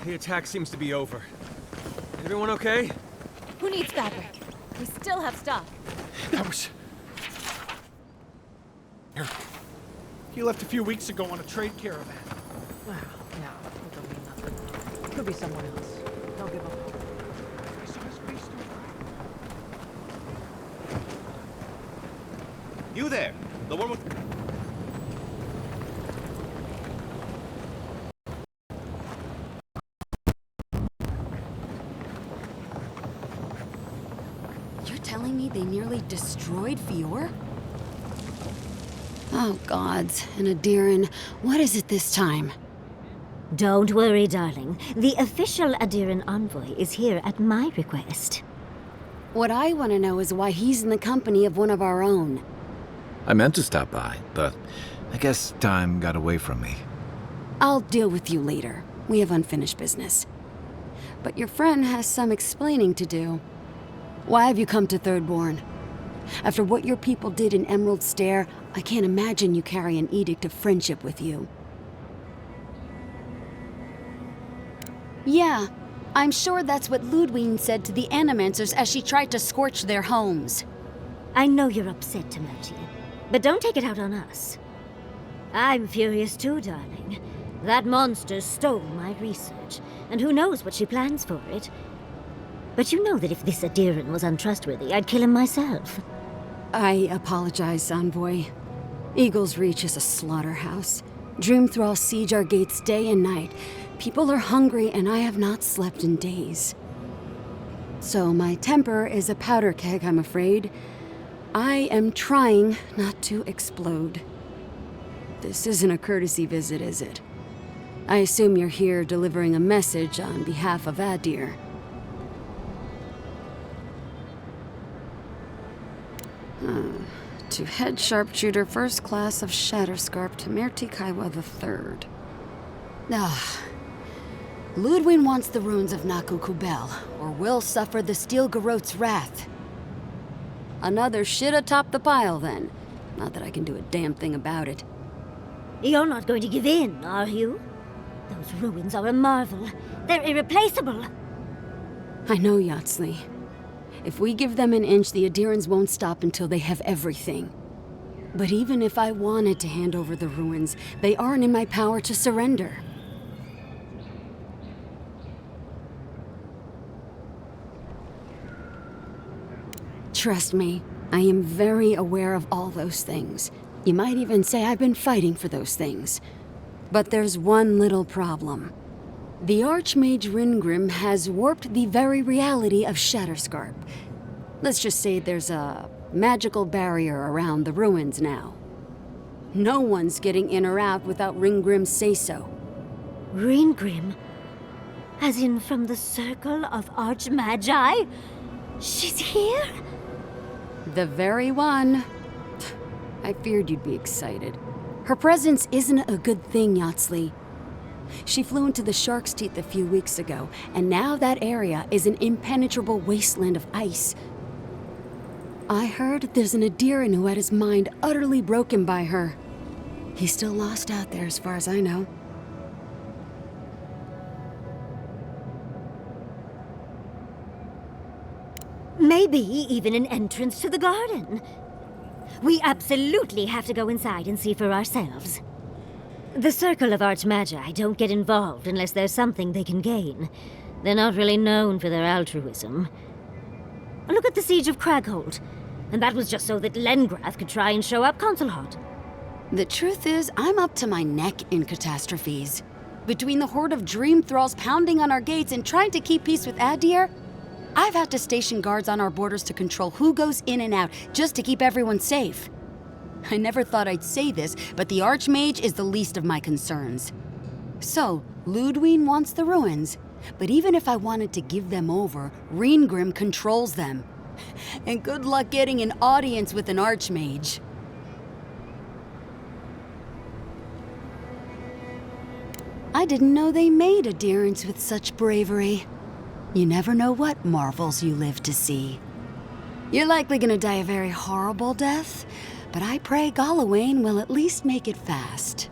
The attack seems to be over. Everyone okay? Who needs fabric? We still have stock. That was... Here. He left a few weeks ago on a trade caravan. Well, no, it don't mean nothing. Could be someone else. Don't give up hope. I saw his face through the You there! The one with... You're telling me they nearly destroyed Fior? Oh, gods. And Adiran, what is it this time? Don't worry, darling. The official Adiran envoy is here at my request. What I want to know is why he's in the company of one of our own. I meant to stop by, but I guess time got away from me. I'll deal with you later. We have unfinished business. But your friend has some explaining to do. Why have you come to Thirdborn? After what your people did in Emerald Stair, I can't imagine you carry an edict of friendship with you. Yeah, I'm sure that's what Ludwig said to the Animancers as she tried to scorch their homes. I know you're upset, Tamerti, but don't take it out on us. I'm furious too, darling. That monster stole my research, and who knows what she plans for it. But you know that if this Adiran was untrustworthy, I'd kill him myself. I apologize, Envoy. Eagle's Reach is a slaughterhouse. Dreamthrall siege our gates day and night. People are hungry, and I have not slept in days. So my temper is a powder keg, I'm afraid. I am trying not to explode. This isn't a courtesy visit, is it? I assume you're here delivering a message on behalf of Adir. To Head Sharpshooter, First Class of Shatterscarp, Tamerti Kaiwa III. Ludwig wants the ruins of Naku Kubel, or will suffer the Steel Garrote's wrath. Another shit atop the pile, then. Not that I can do a damn thing about it. You're not going to give in, are you? Those ruins are a marvel. They're irreplaceable. I know, Yatsley. If we give them an inch, the Adirans won't stop until they have everything. But even if I wanted to hand over the ruins, they aren't in my power to surrender. Trust me, I am very aware of all those things. You might even say I've been fighting for those things. But there's one little problem. The Archmage Ringrim has warped the very reality of Shatterscarp. Let's just say there's a magical barrier around the ruins now. No one's getting in or out without Ringgrim's say-so. Ringgrim? As in from the Circle of Archmagi? She's here? The very one. I feared you'd be excited. Her presence isn't a good thing, Yatsley. She flew into the Shark's Teeth a few weeks ago, and now that area is an impenetrable wasteland of ice. I heard there's an Adiran who had his mind utterly broken by her. He's still lost out there as far as I know. Maybe even an entrance to the garden. We absolutely have to go inside and see for ourselves. The Circle of Archmagi don't get involved unless there's something they can gain. They're not really known for their altruism. Look at the Siege of Craghold. And that was just so that Lengrath could try and show up Consulhot. The truth is, I'm up to my neck in catastrophes. Between the horde of dream thralls pounding on our gates and trying to keep peace with Adir, I've had to station guards on our borders to control who goes in and out, just to keep everyone safe. I never thought I'd say this, but the Archmage is the least of my concerns. So, Ludwig wants the ruins, but even if I wanted to give them over, Reengrim controls them. And good luck getting an audience with an Archmage. I didn't know they made adherents with such bravery. You never know what marvels you live to see. You're likely gonna die a very horrible death, but I pray Galawain will at least make it fast.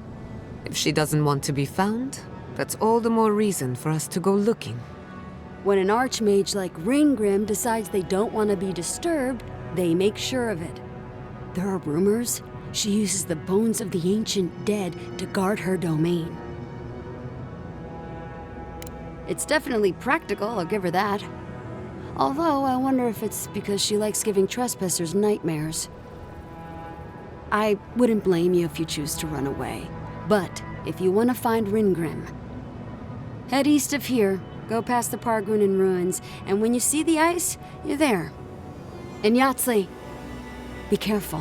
If she doesn't want to be found, that's all the more reason for us to go looking. When an Archmage like Reengrim decides they don't want to be disturbed, they make sure of it. There are rumors she uses the bones of the ancient dead to guard her domain. It's definitely practical, I'll give her that. Although, I wonder if it's because she likes giving trespassers nightmares. I wouldn't blame you if you choose to run away. But, if you want to find Reengrim, head east of here, go past the Pargunin ruins, and when you see the ice, you're there. And Yahtzee, be careful.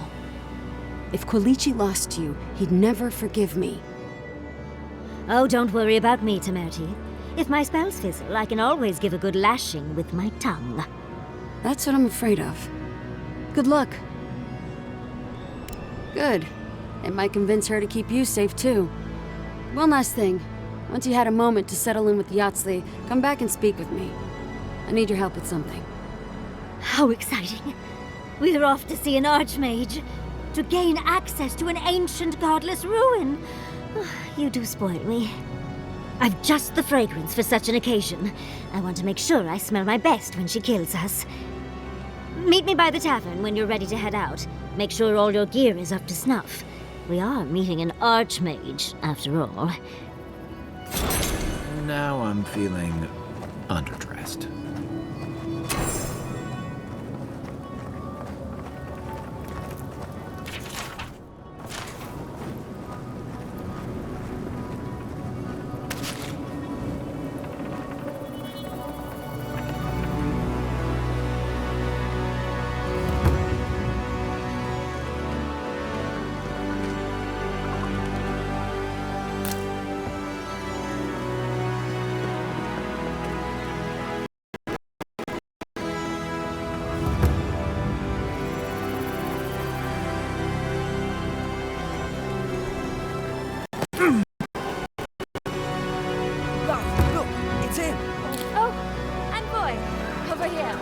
If Quilichi lost you, he'd never forgive me. Oh, don't worry about me, Temerity. If my spells fizzle, I can always give a good lashing with my tongue. That's what I'm afraid of. Good luck. Good. It might convince her to keep you safe, too. One last thing. Once you had a moment to settle in with Yahtzee, come back and speak with me. I need your help with something. How exciting. We're off to see an Archmage. To gain access to an ancient godless ruin. You do spoil me. I've just the fragrance for such an occasion. I want to make sure I smell my best when she kills us. Meet me by the tavern when you're ready to head out. Make sure all your gear is up to snuff. We are meeting an Archmage, after all. Now I'm feeling underdressed. Look, it's him! Oh, Envoy! Over here.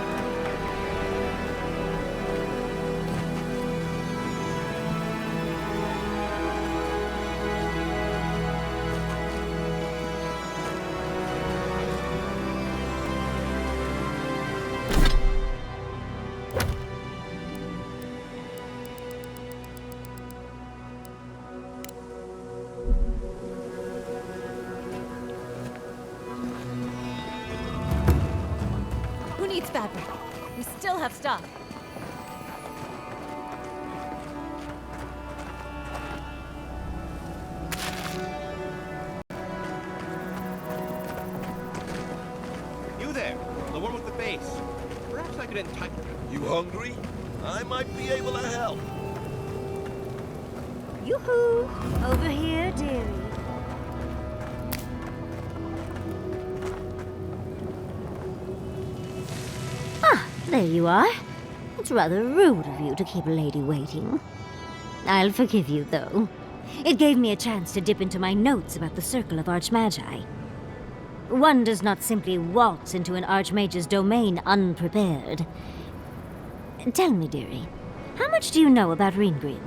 Who needs fabric? We still have stuff. You there, the one with the base. Perhaps I could entice You hungry? I might be able to help. Yoo-hoo! Over here, dearie. Ah, there you are. It's rather rude of you to keep a lady waiting. I'll forgive you, though. It gave me a chance to dip into my notes about the Circle of Archmagi. One does not simply waltz into an Archmage's domain unprepared. Tell me, dearie, how much do you know about Reengrim?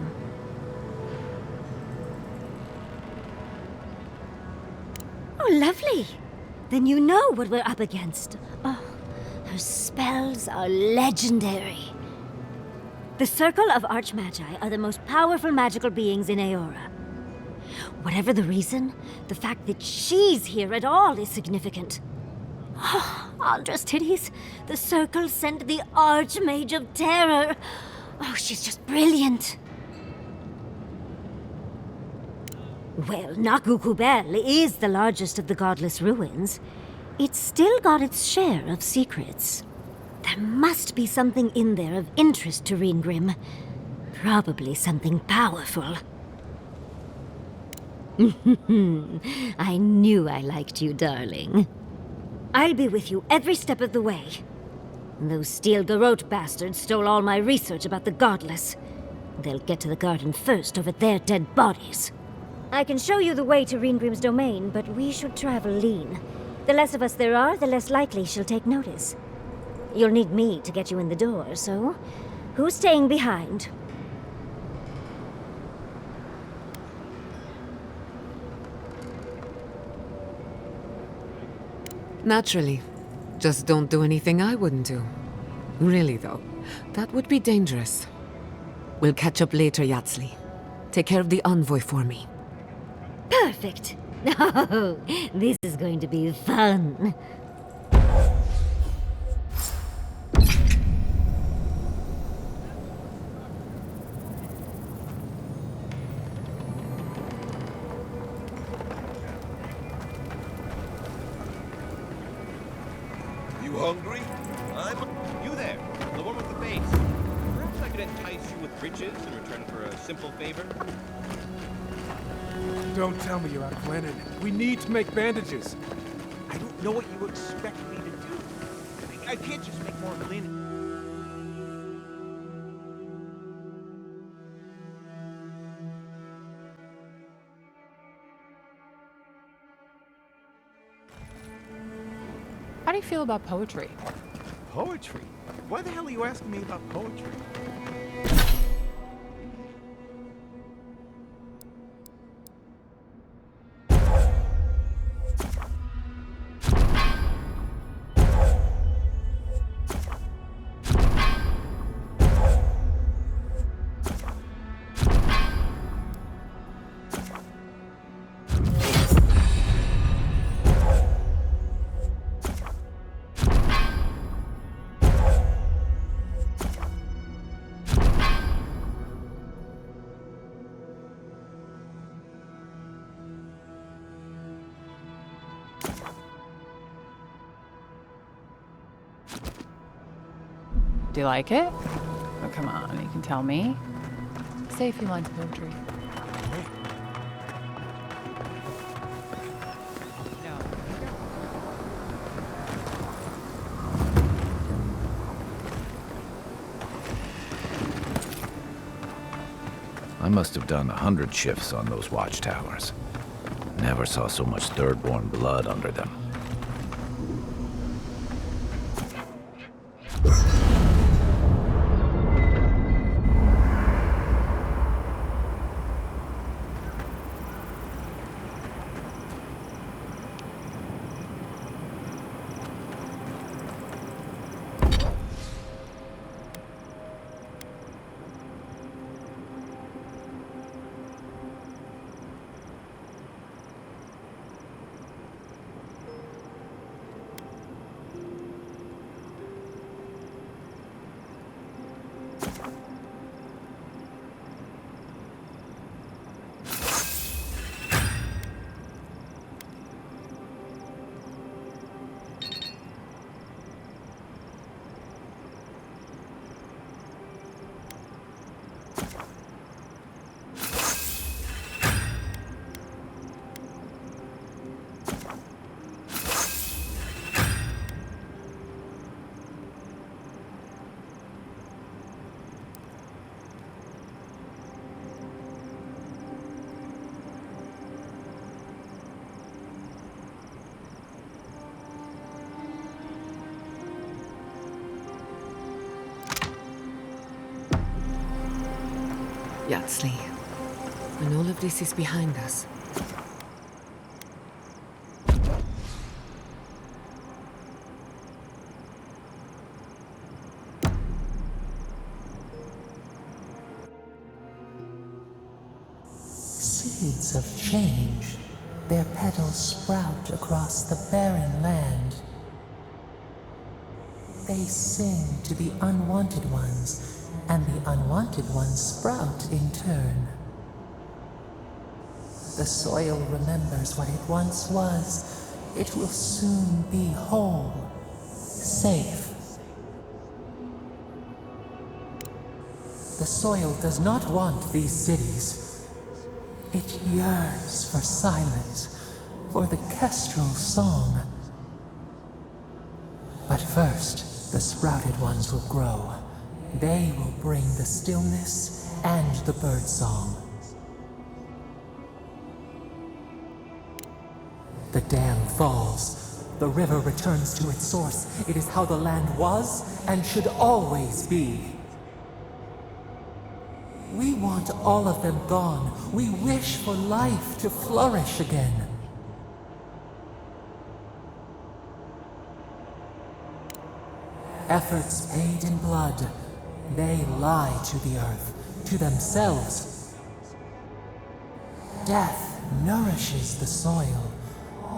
Oh, lovely. Then you know what we're up against. Oh, her spells are legendary. The Circle of Archmagi are the most powerful magical beings in Aora. Whatever the reason, the fact that she's here at all is significant. Oh, Andra's titties. The Circle sent the Archmage of Terror. Oh, she's just brilliant. Well, Nakukubel is the largest of the godless ruins. It's still got its share of secrets. There must be something in there of interest to Ringrim. Probably something powerful. I knew I liked you, darling. I'll be with you every step of the way. Those Steel Garrote bastards stole all my research about the Godless. They'll get to the garden first over their dead bodies. I can show you the way to Ringrim's domain, but we should travel lean. The less of us there are, the less likely she'll take notice. You'll need me to get you in the door, so who's staying behind? Naturally. Just don't do anything I wouldn't do. Really, though, that would be dangerous. We'll catch up later, Yatsli. Take care of the envoy for me. Perfect. Oh, this is going to be fun. You hungry? You there, the one with the face. Perhaps I could entice you with riches in return for a simple favor? Don't tell me you're out of linen. We need to make bandages. I don't know what you expect me to do. I can't just make more linen. How do you feel about poetry? Poetry? Why the hell are you asking me about poetry? Do you like it? Oh, come on, you can tell me. Say a few lines of poetry. I must have done 100 shifts on those watchtowers. Never saw so much third-born blood under them. Yatsli, when all of this is behind us, Seeds of change, their petals sprout across the barren land. They sing to the unwanted ones, and the unwanted ones sprout in turn. The soil remembers what it once was. It will soon be whole, safe. The soil does not want these cities. It yearns for silence, for the kestrel song. But first, the sprouted ones will grow. They will bring the stillness and the birdsong. The dam falls. The river returns to its source. It is how the land was and should always be. We want all of them gone. We wish for life to flourish again. Efforts paid in blood. They lie to the earth, to themselves. Death nourishes the soil.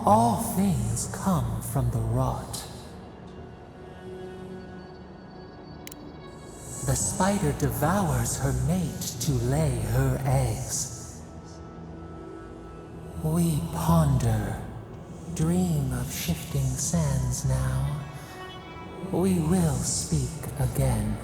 All things come from the rot. The spider devours her mate to lay her eggs. We ponder, dream of shifting sands now. We will speak again.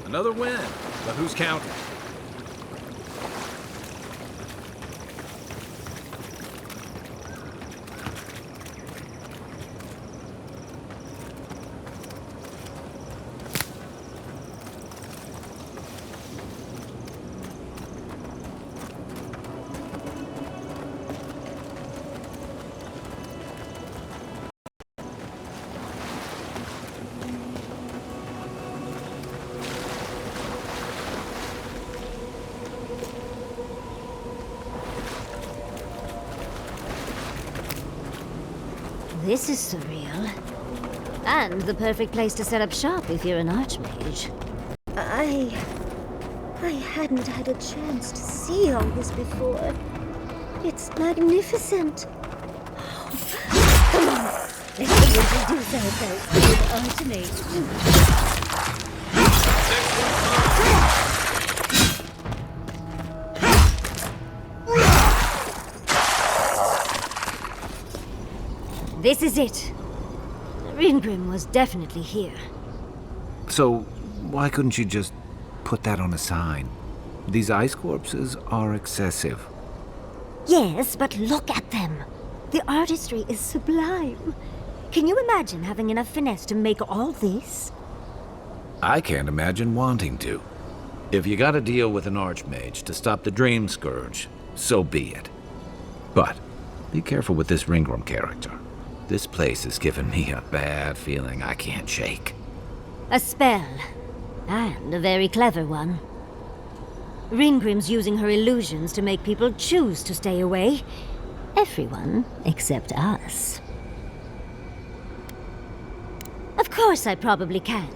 Another win, but who's counting? This is surreal. And the perfect place to set up shop if you're an Archmage. I hadn't had a chance to see all this before. It's magnificent. Come on, let's introduce ourselves to the Archmage. This is it. Ringrim was definitely here. So, why couldn't you just put that on a sign? These ice corpses are excessive. Yes, but look at them. The artistry is sublime. Can you imagine having enough finesse to make all this? I can't imagine wanting to. If you gotta deal with an Archmage to stop the Dream Scourge, so be it. But be careful with this Ringrim character. This place has given me a bad feeling I can't shake. A spell. And a very clever one. Ringrim's using her illusions to make people choose to stay away. Everyone except us. Of course I probably can.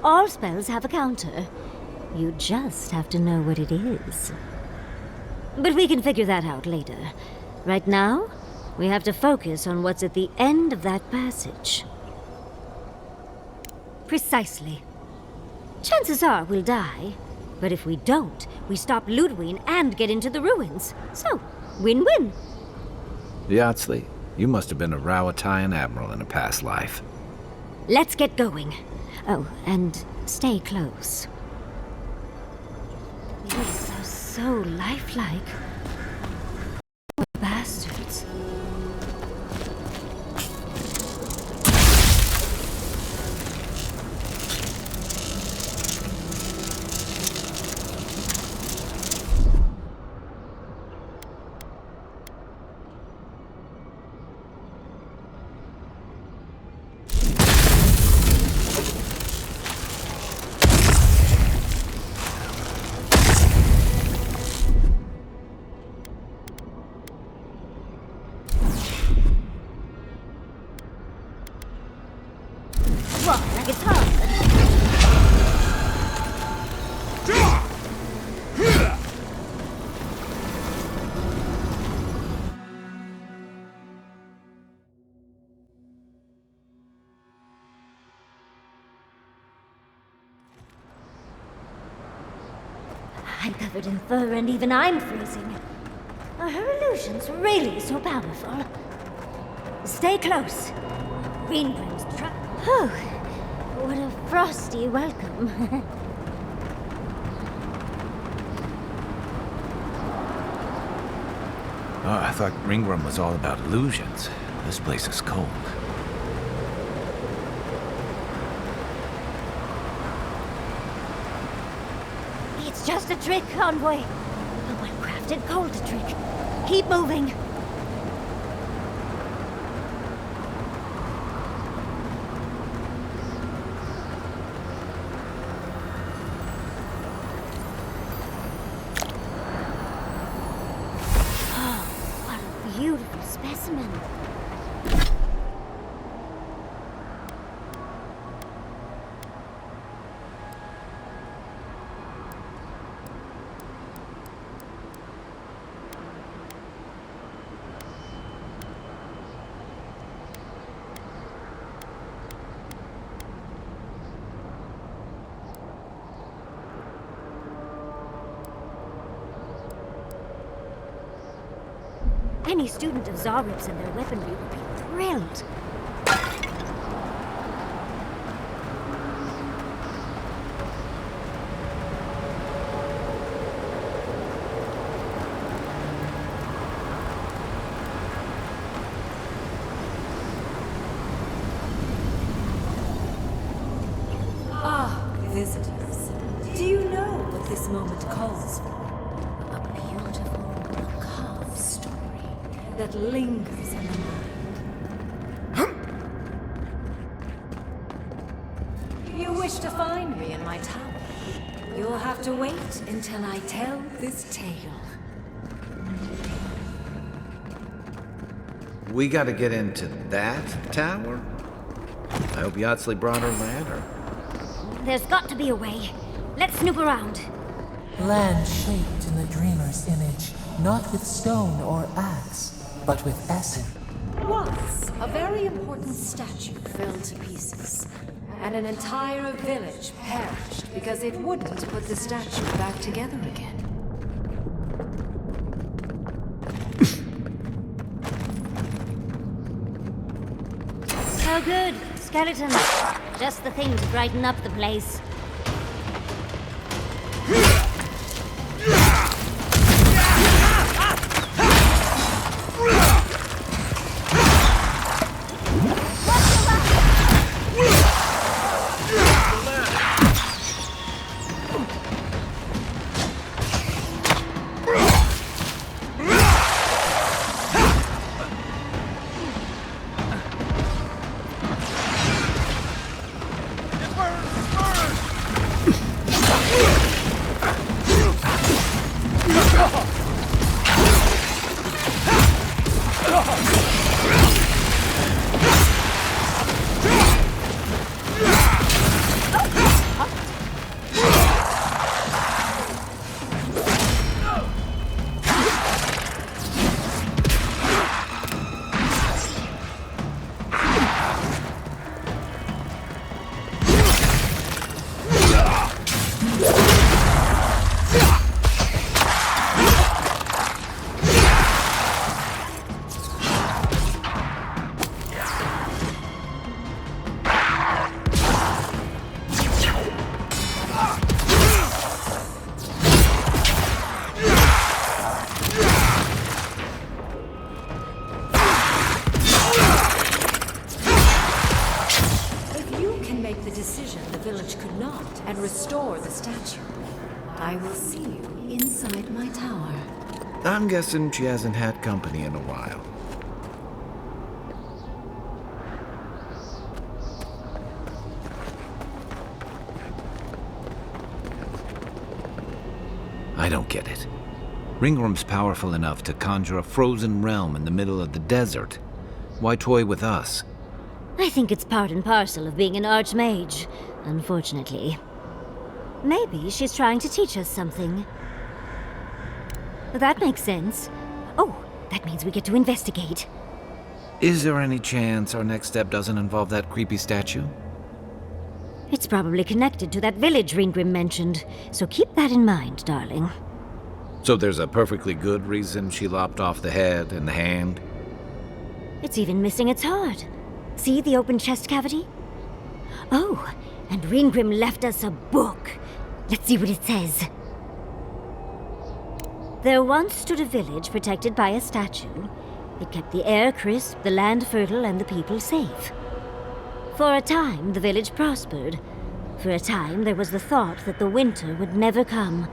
All spells have a counter. You just have to know what it is. But we can figure that out later. Right now, we have to focus on what's at the end of that passage. Precisely. Chances are we'll die, but if we don't, we stop Ludwig and get into the ruins. So, win-win. Yatsley, you must have been a Rowatayan admiral in a past life. Let's get going. Oh, and stay close. These are so lifelike. Bastards. I'm covered in fur and even I'm freezing. Are her illusions really so powerful? Stay close. Ringrim's trap. Oh, what a frosty welcome. Oh, I thought Ringrim was all about illusions. This place is cold. It's just a trick, Envoy. A well-crafted cold trick. Keep moving. Oh, what a beautiful specimen. Any student of Zarib's and their weaponry would be thrilled. Ah, visitors. Do you know what this moment calls for? A beautiful, macabre story that lingers in the mind. You wish to find me in my tower? You'll have to wait until I tell this tale. We gotta get into that tower? I hope Yatsley brought her ladder. There's got to be a way. Let's snoop around. Land shaped in the dreamer's image, not with stone or axe, but with essence. Once, a very important statue fell to pieces, and an entire village perished because it wouldn't put the statue back together again. Oh good, skeletons. Just the thing to brighten up the place. I will see you inside my tower. I'm guessing she hasn't had company in a while. I don't get it. Ringworm's powerful enough to conjure a frozen realm in the middle of the desert. Why toy with us? I think it's part and parcel of being an Archmage, unfortunately. Maybe she's trying to teach us something. That makes sense. Oh, that means we get to investigate. Is there any chance our next step doesn't involve that creepy statue? It's probably connected to that village Ringrim mentioned, so keep that in mind, darling. So there's a perfectly good reason she lopped off the head and the hand? It's even missing its heart. See the open chest cavity? Oh, and Ringrim left us a book. Let's see what it says. There once stood a village protected by a statue. It kept the air crisp, the land fertile, and the people safe. For a time, the village prospered. For a time, there was the thought that the winter would never come.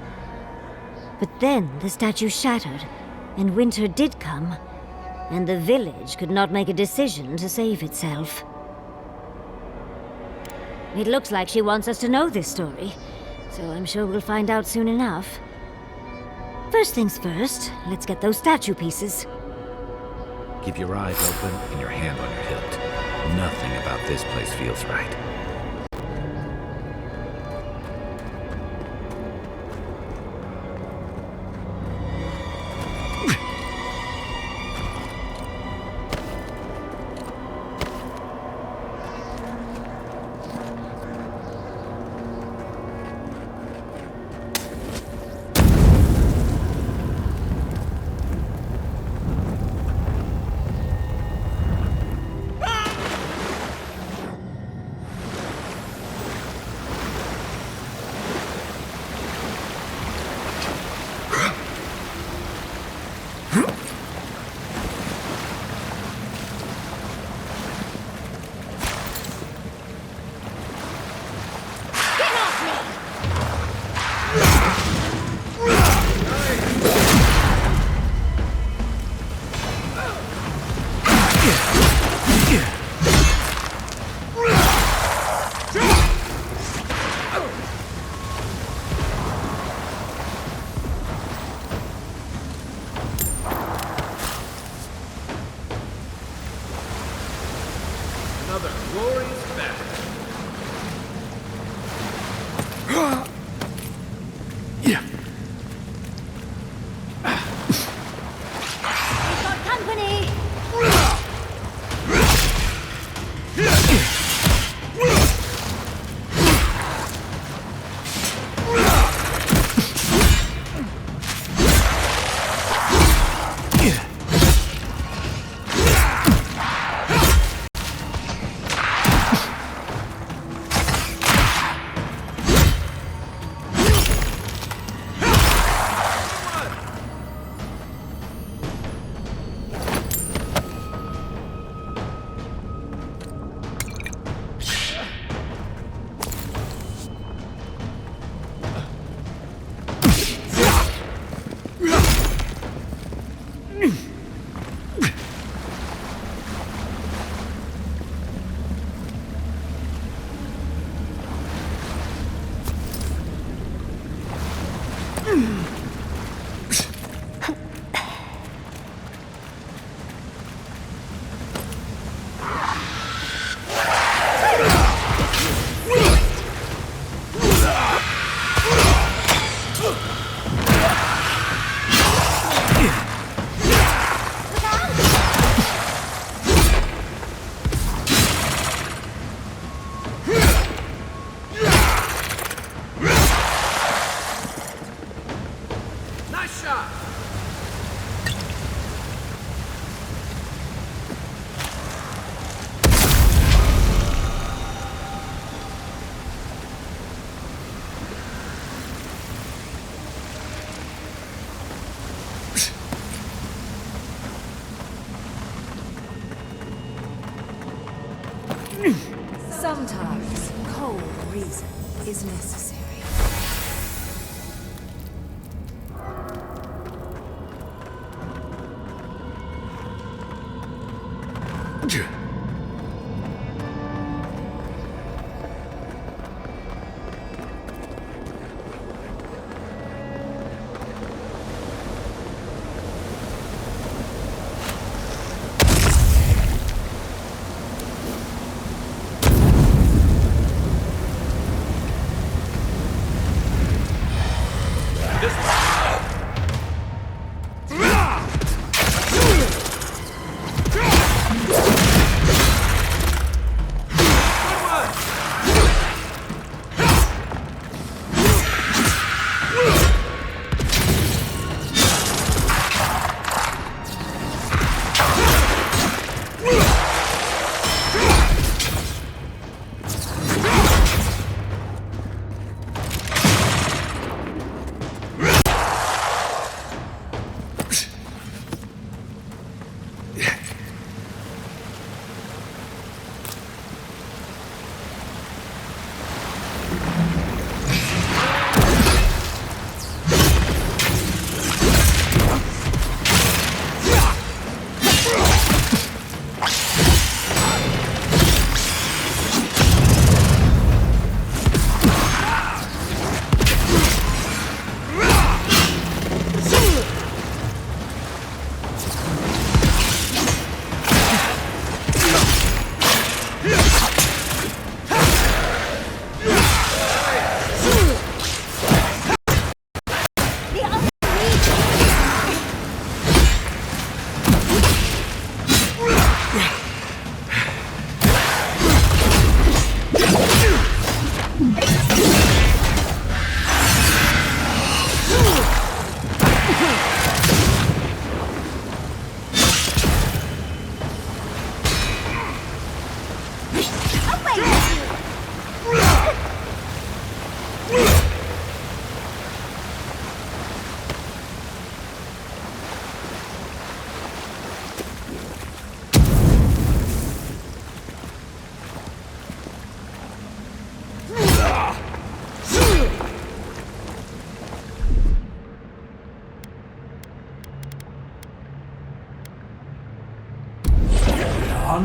But then the statue shattered, and winter did come, and the village could not make a decision to save itself. It looks like she wants us to know this story, so I'm sure we'll find out soon enough. First things first, let's get those statue pieces. Keep your eyes open and your hand on your hilt. Nothing about this place feels right. Another glorious battle. Yeah. We've got company! Nice shot! Sometimes cold reason is necessary.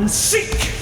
Seek!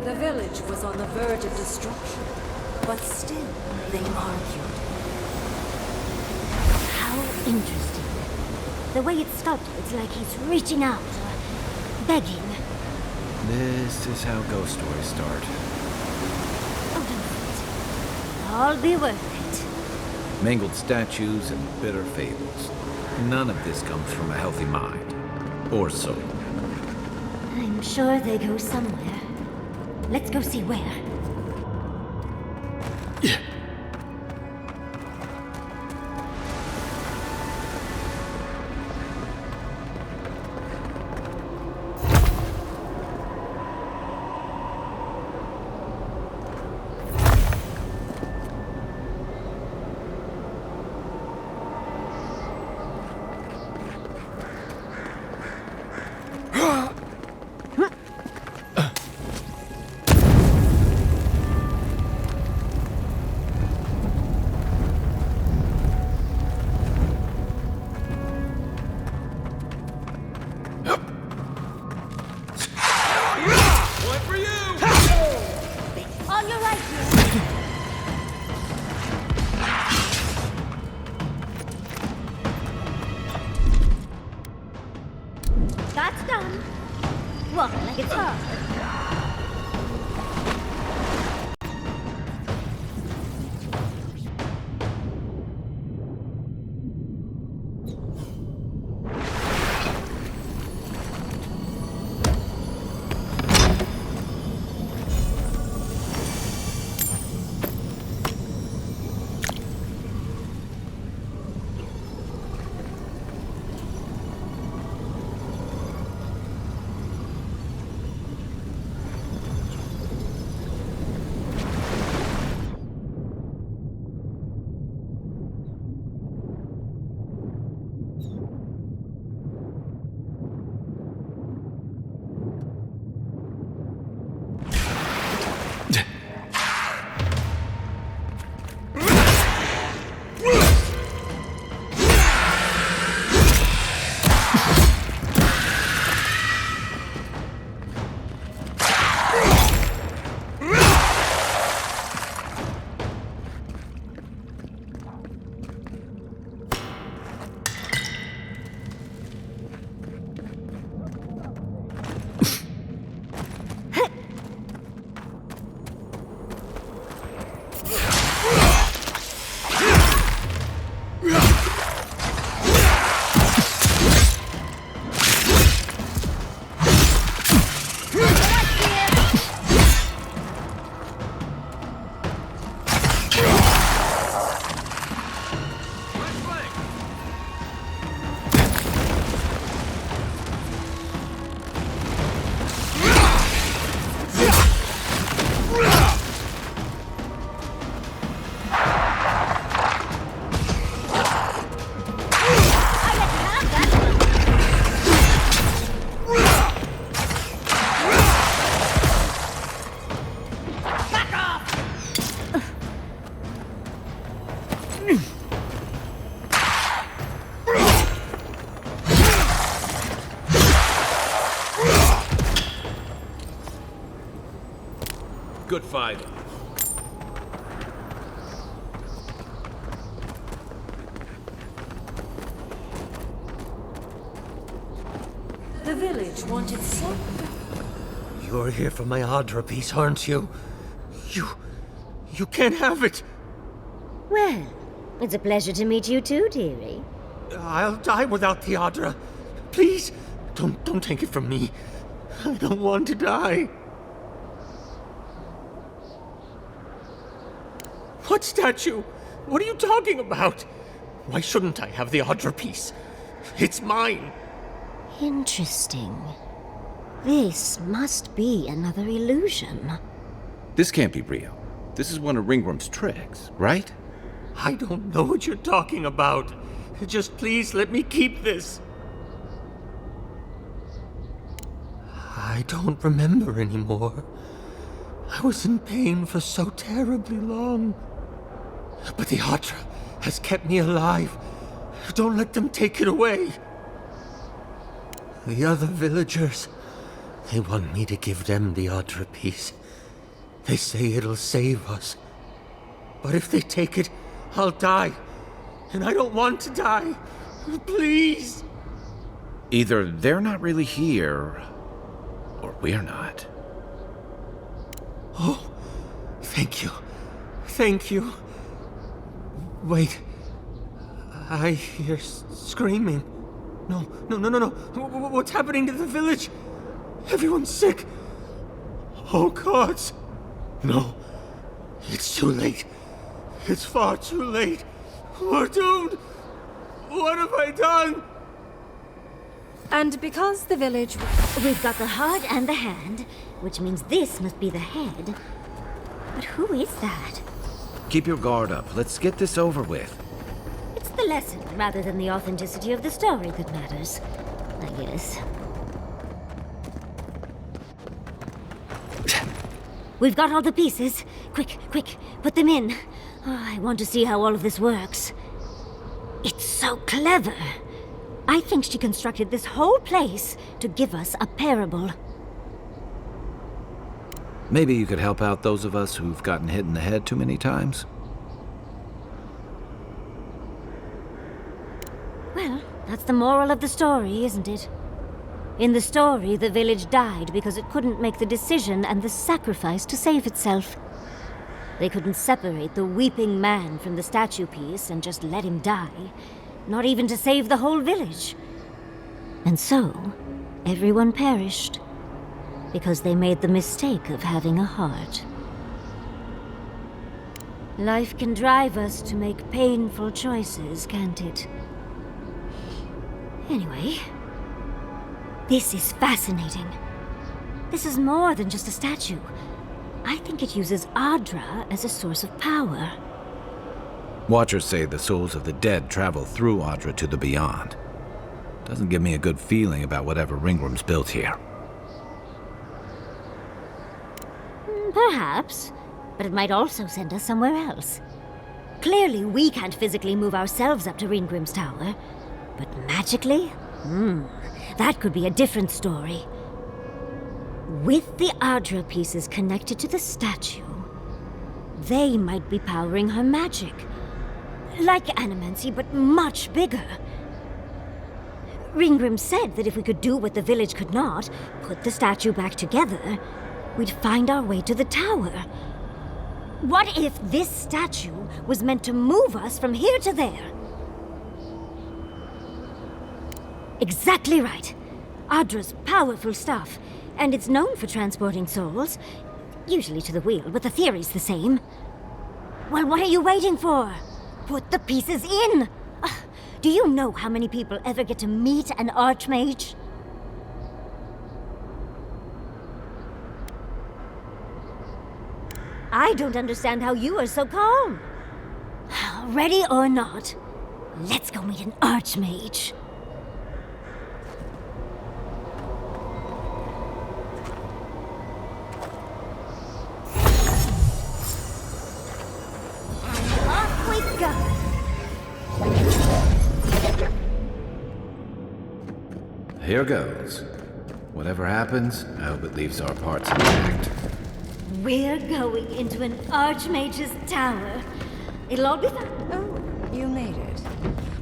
The village was on the verge of destruction, but still they argued. How interesting. The way it's sculpted, it's like he's reaching out, begging. This is how ghost stories start. Oh, don't. All be worth it. Mangled statues and bitter fables. None of this comes from a healthy mind. Or soul. I'm sure they go somewhere. Let's go see where. That's done. Walk like it's hard. Good fight. The village wanted some. You're here for my Adra piece, aren't you? You can't have it! Well, it's a pleasure to meet you too, dearie. I'll die without the Adra. Please, don't take it from me. I don't want to die. What statue? What are you talking about? Why shouldn't I have the Adra piece? It's mine. Interesting. This must be another illusion. This can't be real. This is one of Ringworm's tricks, right? I don't know what you're talking about. Just please let me keep this. I don't remember anymore. I was in pain for so terribly long. But the Adra has kept me alive. Don't let them take it away. The other villagers, they want me to give them the Adra piece. They say it'll save us. But if they take it, I'll die. And I don't want to die. Please. Either they're not really here, or we're not. Oh, thank you. Thank you. Wait. I hear screaming. No. What's happening to the village? Everyone's sick. Oh, gods. No. It's too late. It's far too late. We're doomed. What have I done? And because the village... We've got the heart and the hand, which means this must be the head. But who is that? Keep your guard up. Let's get this over with. It's the lesson rather than the authenticity of the story that matters, I guess. We've got all the pieces. Quick, put them in. Oh, I want to see how all of this works. It's so clever. I think she constructed this whole place to give us a parable. Maybe you could help out those of us who've gotten hit in the head too many times? Well, that's the moral of the story, isn't it? In the story, the village died because it couldn't make the decision and the sacrifice to save itself. They couldn't separate the weeping man from the statue piece and just let him die, not even to save the whole village. And so, everyone perished, because they made the mistake of having a heart. Life can drive us to make painful choices, can't it? Anyway, this is fascinating. This is more than just a statue. I think it uses Adra as a source of power. Watchers say the souls of the dead travel through Adra to the beyond. Doesn't give me a good feeling about whatever Ringworm's built here. Perhaps, but it might also send us somewhere else. Clearly, we can't physically move ourselves up to Ringgrim's tower, but magically? That could be a different story. With the Adra pieces connected to the statue, they might be powering her magic. Like Animancy, but much bigger. Ringgrim said that if we could do what the village could not, put the statue back together, we'd find our way to the tower. What if this statue was meant to move us from here to there? Exactly right. Adra's powerful stuff, and it's known for transporting souls. Usually to the wheel, but the theory's the same. Well, what are you waiting for? Put the pieces in! Do you know how many people ever get to meet an Archmage? I don't understand how you are so calm. Ready or not, let's go meet an Archmage. And off we go. Here goes. Whatever happens, I hope it leaves our parts intact. We're going into an Archmage's tower. It'll all be fine. Oh, you made it.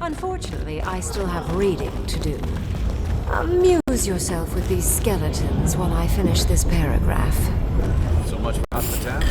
Unfortunately, I still have reading to do. Amuse yourself with these skeletons while I finish this paragraph. So much for hospitality.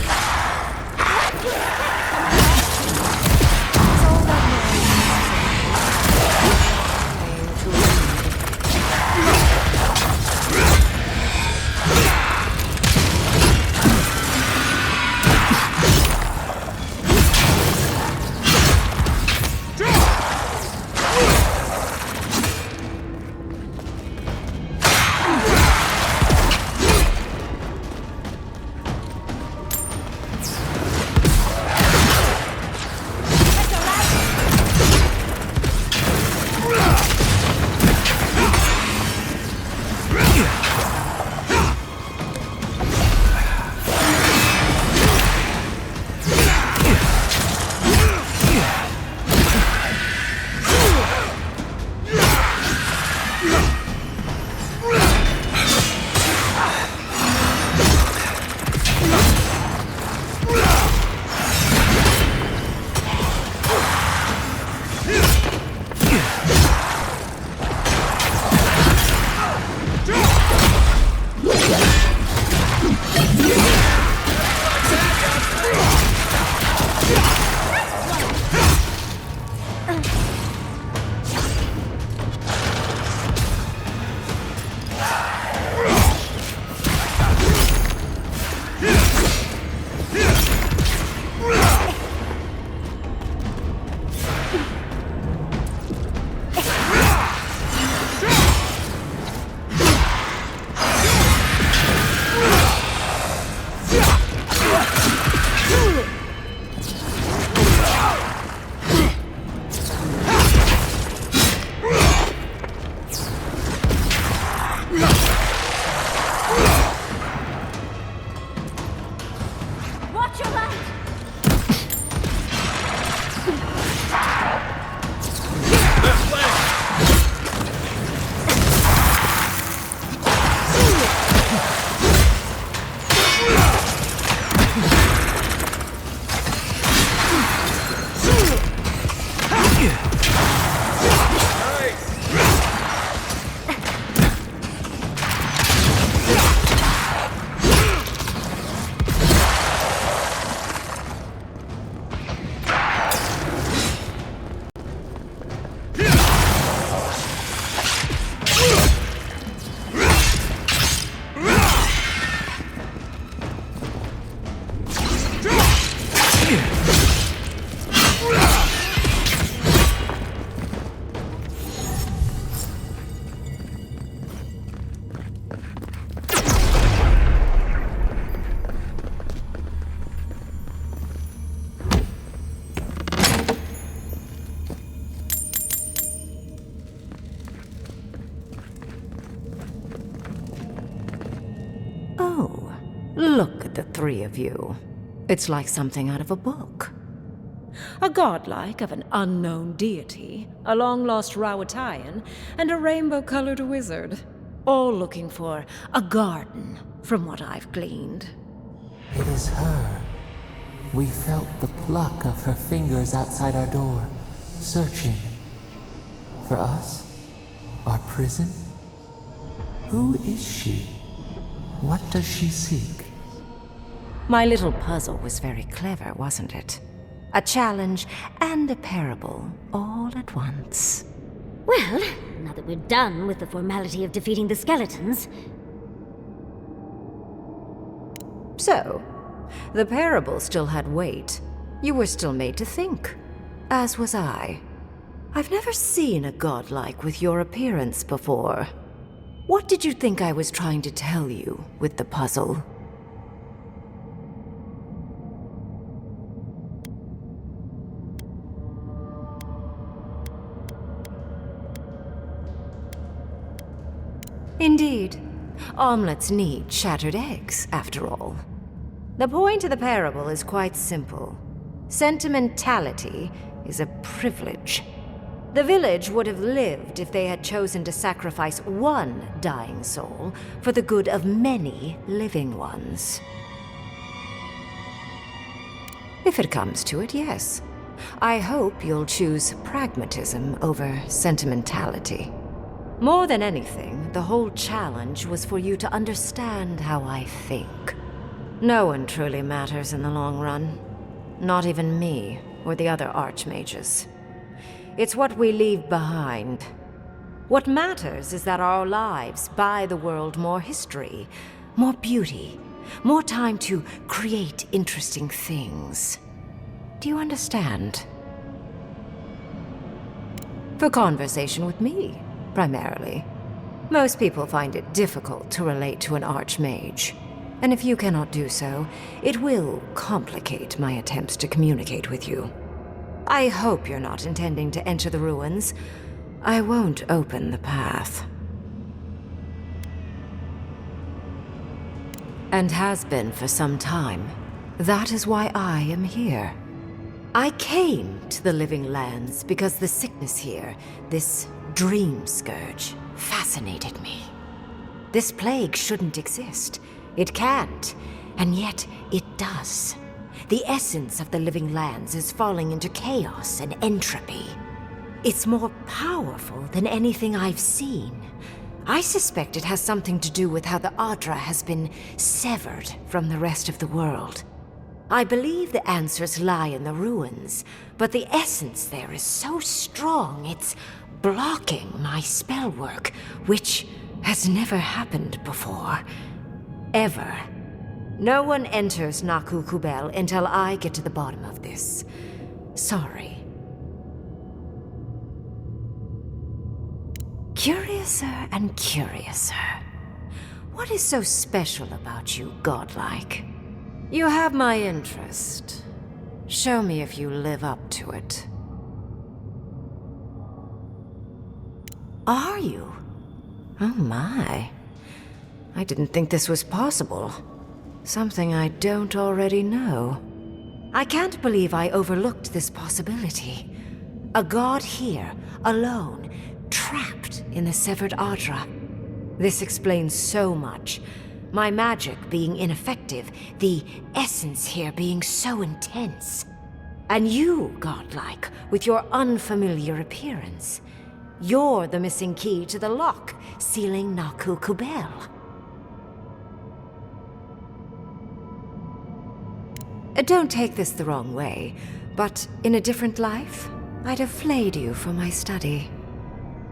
Look at the three of you. It's like something out of a book. A godlike of an unknown deity, a long-lost Rawatayan, and a rainbow-colored wizard. All looking for a garden, from what I've gleaned. It is her. We felt the pluck of her fingers outside our door, searching. For us? Our prison? Who is she? What does she seek? My little puzzle was very clever, wasn't it? A challenge and a parable, all at once. Well, now that we're done with the formality of defeating the skeletons... So, the parable still had weight. You were still made to think. As was I. I've never seen a godlike with your appearance before. What did you think I was trying to tell you with the puzzle? Indeed. Omelets need shattered eggs, after all. The point of the parable is quite simple. Sentimentality is a privilege. The village would have lived if they had chosen to sacrifice one dying soul for the good of many living ones. If it comes to it, yes. I hope you'll choose pragmatism over sentimentality. More than anything, the whole challenge was for you to understand how I think. No one truly matters in the long run. Not even me or the other Archmages. It's what we leave behind. What matters is that our lives buy the world more history, more beauty, more time to create interesting things. Do you understand? For conversation with me, primarily. Most people find it difficult to relate to an Archmage. And if you cannot do so, it will complicate my attempts to communicate with you. I hope you're not intending to enter the ruins. I won't open the path. And has been for some time. That is why I am here. I came to the Living Lands because the sickness here, this dream scourge, fascinated me. This plague shouldn't exist. It can't, and yet it does. The essence of the Living Lands is falling into chaos and entropy. It's more powerful than anything I've seen. I suspect it has something to do with how the Adra has been severed from the rest of the world. I believe the answers lie in the ruins, but the essence there is so strong it's blocking my spell work, which has never happened before. Ever. No one enters Naku Kubel until I get to the bottom of this. Sorry. Curiouser and curiouser. What is so special about you, godlike? You have my interest. Show me if you live up to it. Are you? Oh my. I didn't think this was possible. Something I don't already know. I can't believe I overlooked this possibility. A god here, alone, trapped in the severed Adra. This explains so much. My magic being ineffective, the essence here being so intense. And you, godlike, with your unfamiliar appearance. You're the missing key to the lock, sealing Naku Kubel. Don't take this the wrong way, but in a different life, I'd have flayed you for my study.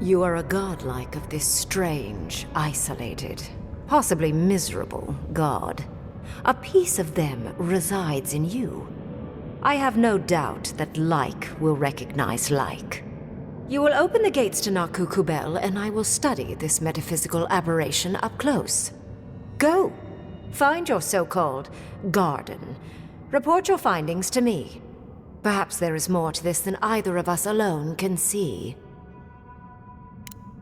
You are a godlike of this strange, isolated, possibly miserable god. A piece of them resides in you. I have no doubt that like will recognize like. You will open the gates to Naku Kubel, and I will study this metaphysical aberration up close. Go. Find your so-called garden. Report your findings to me. Perhaps there is more to this than either of us alone can see.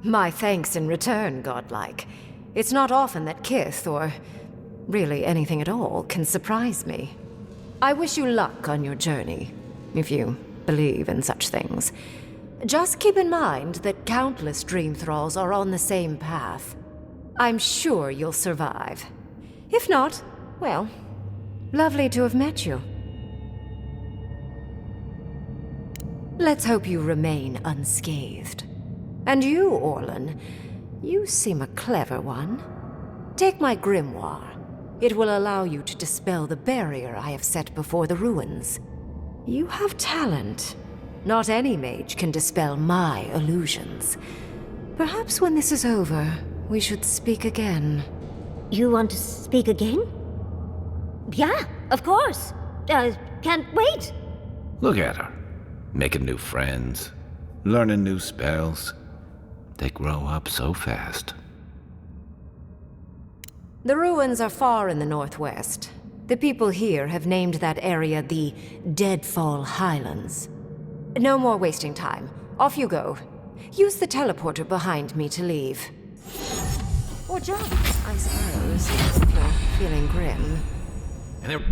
My thanks in return, godlike. It's not often that Kith, or really anything at all, can surprise me. I wish you luck on your journey, if you believe in such things. Just keep in mind that countless dream thralls are on the same path. I'm sure you'll survive. If not, well, lovely to have met you. Let's hope you remain unscathed. And you, Orlan, you seem a clever one. Take my grimoire. It will allow you to dispel the barrier I have set before the ruins. You have talent. Not any mage can dispel my illusions. Perhaps when this is over, we should speak again. You want to speak again? Yeah, of course. Can't wait. Look at her. Making new friends. Learning new spells. They grow up so fast. The ruins are far in the northwest. The people here have named that area the Deadfall Highlands. No more wasting time. Off you go. Use the teleporter behind me to leave. Or jump, I suppose, if you're feeling grim. And